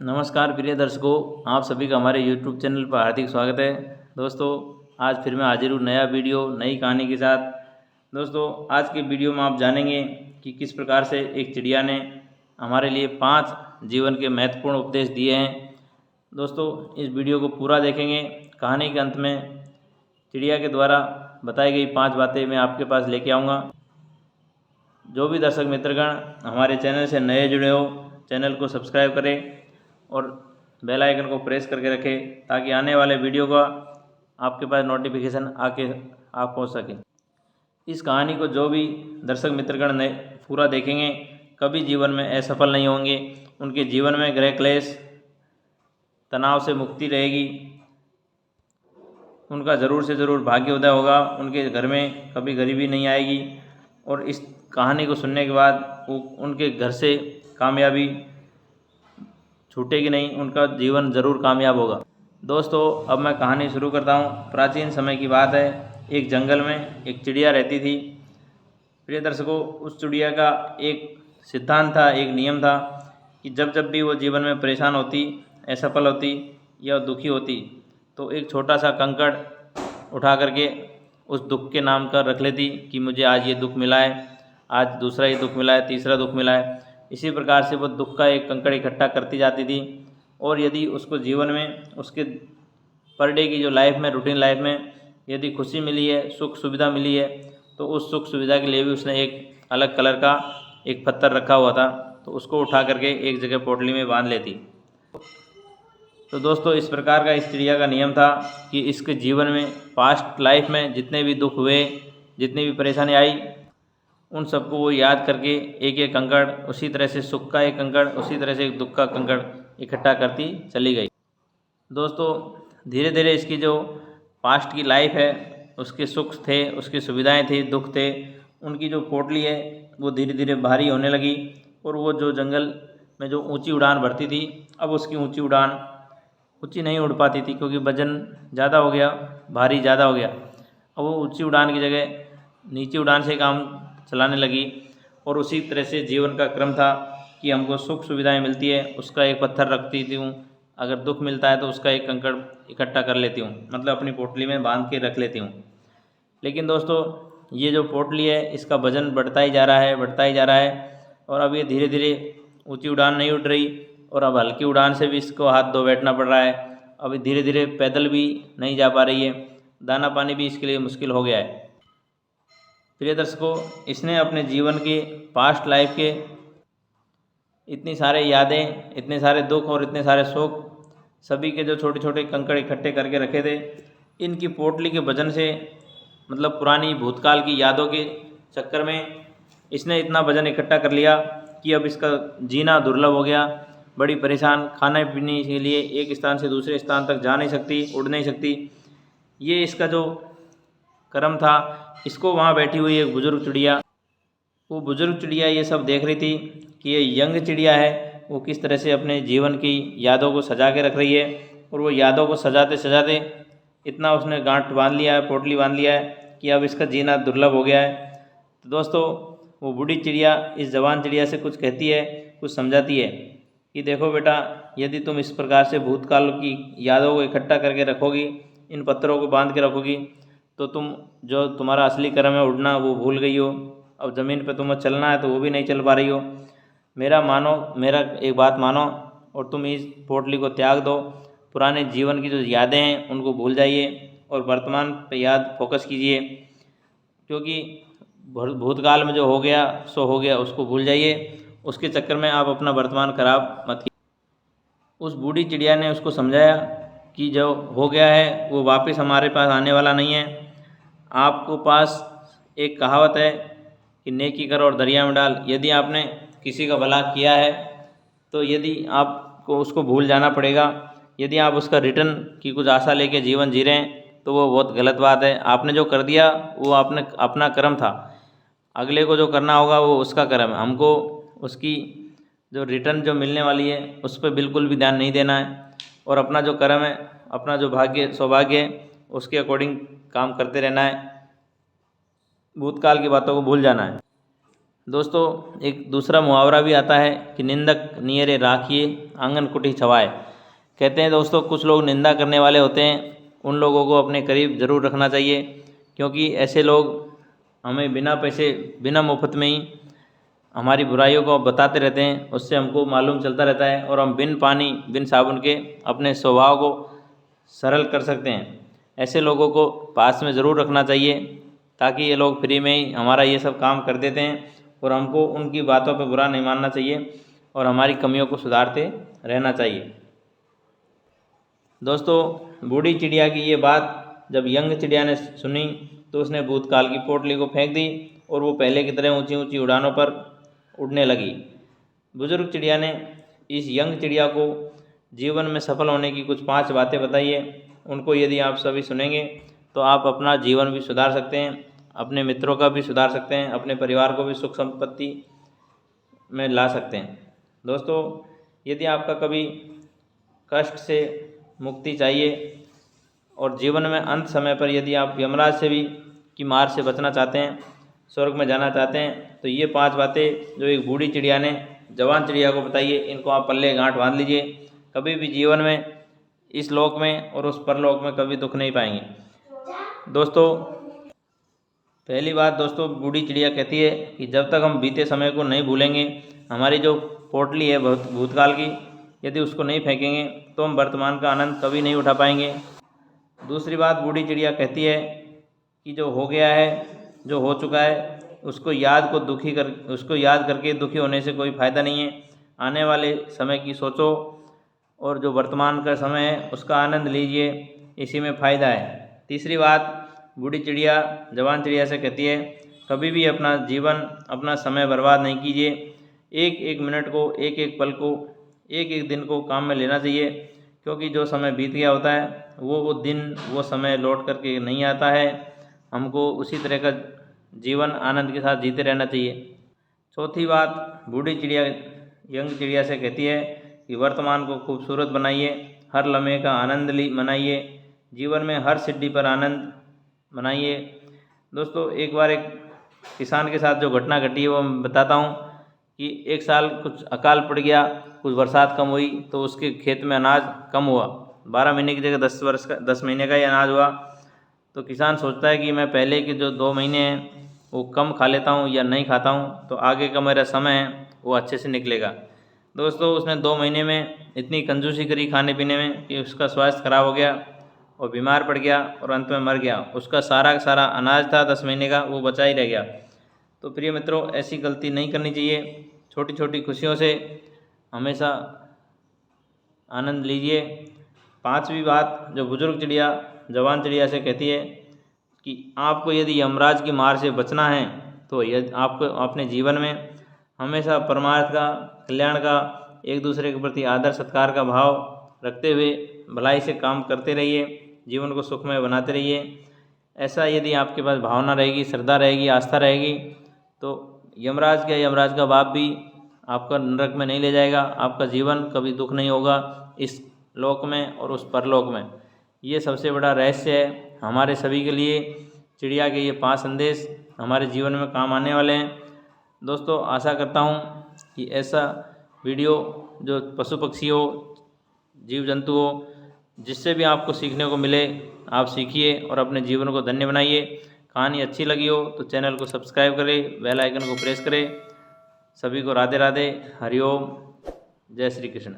नमस्कार प्रिय दर्शकों, आप सभी का हमारे YouTube चैनल पर हार्दिक स्वागत है। दोस्तों, आज फिर मैं हाजिर हूँ नया वीडियो नई कहानी के साथ। दोस्तों, आज के वीडियो में आप जानेंगे कि किस प्रकार से एक चिड़िया ने हमारे लिए 5 जीवन के महत्वपूर्ण उपदेश दिए हैं। दोस्तों, इस वीडियो को पूरा देखेंगे। कहानी के अंत में चिड़िया के द्वारा बताई गई 5 बातें मैं आपके पास लेके आऊँगा। जो भी दर्शक मित्रगण हमारे चैनल से नए जुड़े हो, चैनल को सब्सक्राइब करें और बेल आइकन को प्रेस करके रखें ताकि आने वाले वीडियो का आपके पास नोटिफिकेशन आके आप पहुँच सकें। इस कहानी को जो भी दर्शक मित्रगण ने पूरा देखेंगे कभी जीवन में असफल नहीं होंगे। उनके जीवन में ग्रह क्लेश तनाव से मुक्ति रहेगी। उनका ज़रूर से ज़रूर भाग्योदय होगा। उनके घर में कभी गरीबी नहीं आएगी और इस कहानी को सुनने के बाद उनके घर से कामयाबी छूटेगी नहीं। उनका जीवन ज़रूर कामयाब होगा। दोस्तों, अब मैं कहानी शुरू करता हूँ। प्राचीन समय की बात है। एक जंगल में एक चिड़िया रहती थी। प्रिय दर्शकों, उस चिड़िया का एक सिद्धांत था, एक नियम था कि जब जब भी वो जीवन में परेशान होती, असफल होती या दुखी होती तो एक छोटा सा कंकड़ उठा करके उस दुख के नाम का रख लेती कि मुझे आज ये दुख मिला है, आज दूसरा ये दुख मिला है, तीसरा दुख मिला है। इसी प्रकार से वो दुख का एक कंकड़ इकट्ठा करती जाती थी। और यदि उसको जीवन में उसके पर डे की जो लाइफ में, रूटीन लाइफ में यदि खुशी मिली है, सुख सुविधा मिली है, तो उस सुख सुविधा के लिए भी उसने एक अलग कलर का एक पत्थर रखा हुआ था, तो उसको उठा करके एक जगह पोटली में बांध लेती। तो दोस्तों, इस प्रकार का इस चिड़िया का नियम था कि इसके जीवन में, पास्ट लाइफ में जितने भी दुख हुए, जितनी भी परेशानी आई, उन सबको वो याद करके एक एक कंकड़, उसी तरह से सुख का एक कंकड़, उसी तरह से एक दुख का कंकड़ इकट्ठा करती चली गई। दोस्तों, धीरे धीरे इसकी जो पास्ट की लाइफ है, उसके सुख थे, उसकी सुविधाएं थी, दुख थे, उनकी जो पोटली है वो धीरे धीरे भारी होने लगी। और वो जो जंगल में जो ऊंची उड़ान भरती थी, अब उसकी ऊंची नहीं उड़ पाती थी क्योंकि वजन ज़्यादा हो गया, भारी ज़्यादा हो गया। अब वो ऊंची उड़ान की जगह नीची उड़ान से काम चलाने लगी। और उसी तरह से जीवन का क्रम था कि हमको सुख सुविधाएं मिलती है, उसका एक पत्थर रखती थी हूँ, अगर दुख मिलता है तो उसका एक कंकड़ इकट्ठा कर लेती हूँ, मतलब अपनी पोटली में बांध के रख लेती हूँ। लेकिन दोस्तों, ये जो पोटली है इसका वजन बढ़ता ही जा रहा है, बढ़ता ही जा रहा है। और अब ये धीरे धीरे ऊंची उड़ान नहीं उड़ रही और अब हल्की उड़ान से भी इसको हाथ धो बैठना पड़ रहा है। अभी धीरे धीरे पैदल भी नहीं जा पा रही है, दाना पानी भी इसके लिए मुश्किल हो गया है। प्रिय दर्शकों, इसने अपने जीवन के, पास्ट लाइफ के इतनी सारे यादें, इतने सारे दुख और इतने सारे शोक, सभी के जो छोटे छोटे कंकड़ इकट्ठे करके रखे थे, इनकी पोटली के वजन से, मतलब पुरानी भूतकाल की यादों के चक्कर में इसने इतना वजन इकट्ठा कर लिया कि अब इसका जीना दुर्लभ हो गया। बड़ी परेशान, खाने पीने के लिए एक स्थान से दूसरे स्थान तक जा नहीं सकती, उड़ नहीं सकती। ये इसका जो कर्म था, इसको वहाँ बैठी हुई एक बुज़ुर्ग चिड़िया, वो बुज़ुर्ग चिड़िया ये सब देख रही थी कि ये यंग चिड़िया है, वो किस तरह से अपने जीवन की यादों को सजा के रख रही है। और वो यादों को सजाते सजाते इतना उसने गांठ बांध लिया है, पोटली बांध लिया है कि अब इसका जीना दुर्लभ हो गया है। तो दोस्तों, वो बूढ़ी चिड़िया इस जवान चिड़िया से कुछ कहती है, कुछ समझाती है कि देखो बेटा, यदि तुम इस प्रकार से भूतकाल की यादों को इकट्ठा करके रखोगी, इन पत्थरों को बांध के रखोगी, तो तुम जो तुम्हारा असली कर्म है उड़ना, वो भूल गई हो। अब ज़मीन पे तुम्हें चलना है तो वो भी नहीं चल पा रही हो। मेरा एक बात मानो और तुम इस पोटली को त्याग दो। पुराने जीवन की जो यादें हैं उनको भूल जाइए और वर्तमान पे याद फोकस कीजिए, क्योंकि भूतकाल में जो हो गया सो हो गया, उसको भूल जाइए। उसके चक्कर में आप अपना वर्तमान खराब मत कीजिए। उस बूढ़ी चिड़िया ने उसको समझाया कि जो हो गया है वो वापस हमारे पास आने वाला नहीं है। आपको पास एक कहावत है कि नेकी कर और दरिया में डाल। यदि आपने किसी का भला किया है तो यदि आपको उसको भूल जाना पड़ेगा, यदि आप उसका रिटर्न की कुछ आशा लेके जीवन जी रहे हैं तो वो बहुत गलत बात है। आपने जो कर दिया वो आपने अपना कर्म था, अगले को जो करना होगा वो उसका कर्म है। हमको उसकी जो रिटर्न जो मिलने वाली है उस पर बिल्कुल भी ध्यान नहीं देना है और अपना जो कर्म है, अपना जो भाग्य सौभाग्य है, उसके अकॉर्डिंग काम करते रहना है। भूतकाल की बातों को भूल जाना है। दोस्तों एक दूसरा मुहावरा भी आता है कि निंदक नियरे राखिए आंगन कुटी छवाए। कहते हैं दोस्तों कुछ लोग निंदा करने वाले होते हैं, उन लोगों को अपने करीब ज़रूर रखना चाहिए, क्योंकि ऐसे लोग हमें बिना पैसे बिना मुफ्त में ही हमारी बुराइयों को बताते रहते हैं। उससे हमको मालूम चलता रहता है और हम बिन पानी बिन साबुन के अपने स्वभाव को सरल कर सकते हैं। ऐसे लोगों को पास में ज़रूर रखना चाहिए, ताकि ये लोग फ्री में ही हमारा ये सब काम कर देते हैं और हमको उनकी बातों पर बुरा नहीं मानना चाहिए और हमारी कमियों को सुधारते रहना चाहिए। दोस्तों बूढ़ी चिड़िया की ये बात जब यंग चिड़िया ने सुनी तो उसने भूतकाल की पोटली को फेंक दी और वो पहले की तरह ऊंची ऊंची उड़ानों पर उड़ने लगी। बुजुर्ग चिड़िया ने इस यंग चिड़िया को जीवन में सफल होने की कुछ 5 बातें बताई है। उनको यदि आप सभी सुनेंगे तो आप अपना जीवन भी सुधार सकते हैं, अपने मित्रों का भी सुधार सकते हैं, अपने परिवार को भी सुख संपत्ति में ला सकते हैं। दोस्तों यदि आपका कभी कष्ट से मुक्ति चाहिए और जीवन में अंत समय पर यदि आप यमराज से भी की मार से बचना चाहते हैं, स्वर्ग में जाना चाहते हैं, तो ये 5 बातें जो एक बूढ़ी चिड़िया ने जवान चिड़िया को बताई है, इनको आप पल्ले गांठ बांध लीजिए। कभी भी जीवन में इस लोक में और उस परलोक में कभी दुख नहीं पाएंगे। दोस्तों पहली बात दोस्तों बूढ़ी चिड़िया कहती है कि जब तक हम बीते समय को नहीं भूलेंगे, हमारी जो पोटली है भूतकाल की, यदि उसको नहीं फेंकेंगे तो हम वर्तमान का आनंद कभी नहीं उठा पाएंगे। दूसरी बात बूढ़ी चिड़िया कहती है कि जो हो गया है, जो हो चुका है, उसको याद करके दुखी होने से कोई फ़ायदा नहीं है। आने वाले समय की सोचो और जो वर्तमान का समय है उसका आनंद लीजिए, इसी में फ़ायदा है। तीसरी बात बूढ़ी चिड़िया जवान चिड़िया से कहती है कभी भी अपना जीवन अपना समय बर्बाद नहीं कीजिए। एक एक मिनट को, एक एक पल को, एक एक दिन को काम में लेना चाहिए, क्योंकि जो समय बीत गया होता है वो दिन वो समय लौट करके नहीं आता है। हमको उसी तरह का जीवन आनंद के साथ जीते रहना चाहिए। चौथी बात बूढ़ी चिड़िया यंग चिड़िया से कहती है कि वर्तमान को खूबसूरत बनाइए, हर लम्हे का आनंद मनाइए, जीवन में हर सिद्धि पर आनंद मनाइए। दोस्तों एक बार एक किसान के साथ जो घटना घटी है वो मैं बताता हूँ कि एक साल कुछ अकाल पड़ गया, कुछ बरसात कम हुई तो उसके खेत में अनाज कम हुआ। 12 महीने की जगह 10 महीने का ही अनाज हुआ। तो किसान सोचता है कि मैं पहले के जो 2 महीने हैं वो कम खा लेता हूँ या नहीं खाता हूँ, तो आगे का मेरा समय है वो अच्छे से निकलेगा। दोस्तों उसने 2 महीने में इतनी कंजूसी करी खाने पीने में कि उसका स्वास्थ्य खराब हो गया और बीमार पड़ गया और अंत में मर गया। उसका सारा का सारा अनाज था 10 महीने का, वो बचा ही रह गया। तो प्रिय मित्रों ऐसी गलती नहीं करनी चाहिए। छोटी छोटी खुशियों से हमेशा आनंद लीजिए। 5वीं बात जो बुजुर्ग चिड़िया जवान चिड़िया से कहती है कि आपको यदि यमराज की मार से बचना है तो यदि आपको अपने जीवन में हमेशा परमार्थ का, कल्याण का, एक दूसरे के प्रति आदर सत्कार का भाव रखते हुए भलाई से काम करते रहिए, जीवन को सुखमय बनाते रहिए। ऐसा यदि आपके पास भावना रहेगी, श्रद्धा रहेगी, आस्था रहेगी, तो यमराज का बाप भी आपका नरक में नहीं ले जाएगा। आपका जीवन कभी दुख नहीं होगा इस लोक में और उस परलोक में। ये सबसे बड़ा रहस्य है हमारे सभी के लिए। चिड़िया के ये 5 संदेश हमारे जीवन में काम आने वाले हैं। दोस्तों आशा करता हूँ कि ऐसा वीडियो जो पशु पक्षी हो, जीव जंतु हो, जिससे भी आपको सीखने को मिले आप सीखिए और अपने जीवन को धन्य बनाइए। कहानी अच्छी लगी हो तो चैनल को सब्सक्राइब करें, बेल आइकन को प्रेस करें। सभी को राधे राधे, हरिओम, जय श्री कृष्ण।